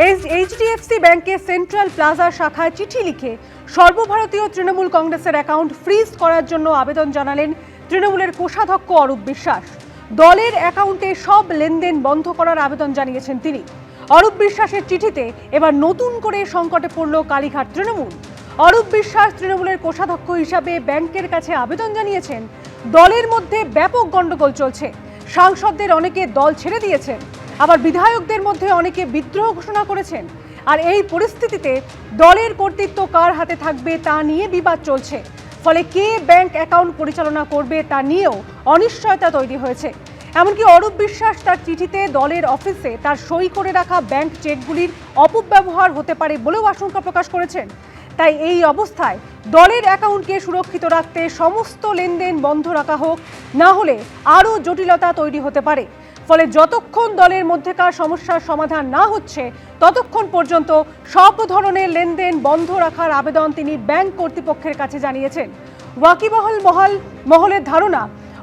HDFC ব্যাংকের central plaza শাখায় চিঠি লিখে সর্বভারতীয় তৃণমূল কংগ্রেসের অ্যাকাউন্ট ফ্রিজ করার জন্য আবেদন জানালেন তৃণমূলের কোষাধ্যক্ষ অরূপ বিশ্বাস। দলের অ্যাকাউন্টে সব লেনদেন বন্ধ করার আবেদন জানিয়েছেন তিনি। অরূপ বিশ্বাসের চিঠিতে এবার নতুন করে সংকটে পড়ল কালীঘাট তৃণমূল। অরূপ বিশ্বাস তৃণমূলের কোষাধ্যক্ষ হিসাবে ব্যাংকের কাছে আবেদন জানিয়েছেন। দলের মধ্যে ব্যাপক গন্ডগোল চলছে, সাংসদদের অনেকে দল ছেড়ে দিয়েছেন, আবার বিধায়কদের মধ্যে অনেকে বিদ্রোহ ঘোষণা করেছেন। আর এই পরিস্থিতিতে দলের কর্তৃত্ব কার হাতে থাকবে তা নিয়ে বিবাদ চলছে। ফলে কে ব্যাংক অ্যাকাউন্ট পরিচালনা করবে তা নিয়েও অনিশ্চয়তা তৈরি হয়েছে। এমনকি অরূপ বিশ্বাস তার চিঠিতে দলের অফিসে তার সই করে রাখা ব্যাংক চেকগুলির অপব্যবহার হতে পারে বলেও আশঙ্কা প্রকাশ করেছেন। তাই এই অবস্থায় দলের অ্যাকাউন্টকে সুরক্ষিত রাখতে সমস্ত লেনদেন বন্ধ রাখা হোক, না হলে আরও জটিলতা তৈরি হতে পারে। ফলে যতক্ষণ দলের মধ্যেকার সমস্যার সমাধান না হচ্ছে ততক্ষণ পর্যন্ত সব ধরনের লেনদেন বন্ধ রাখার আবেদন তিনি ব্যাংক কর্তৃপক্ষের কাছে জানিয়েছেন। ওয়াকিবহাল মহলের ধারণা,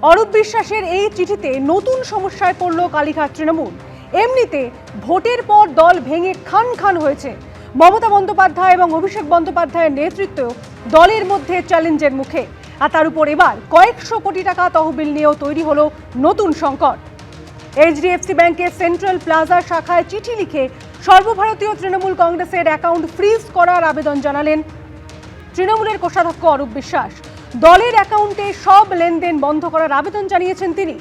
অরূপ বিশ্বাসের এই চিঠিতে নতুন সমস্যায় পড়ল কালীঘাট তৃণমূল। এমনিতে ভোটের পর দল ভেঙে খান খান হয়েছে। মমতা বন্দ্যোপাধ্যায় এবং অভিষেক বন্দ্যোপাধ্যায়ের নেতৃত্ব দলের মধ্যে চ্যালেঞ্জের মুখে। আর তার উপর এবার কয়েকশো কোটি টাকা তহবিল নিয়েও তৈরি হলো নতুন সংকট। এইচডিএফসি ব্যাংকের সেন্ট্রাল প্লাজা শাখায় চিঠি লিখে সর্বভারতীয় তৃণমূল কংগ্রেসের অ্যাকাউন্ট ফ্রিজ করার আবেদন জানালেন তৃণমূলের কোষাধ্যক্ষ অরূপ বিশ্বাস। দলের অ্যাকাউন্টে সব লেনদেন বন্ধ করার আবেদন জানিয়েছেন তিনি।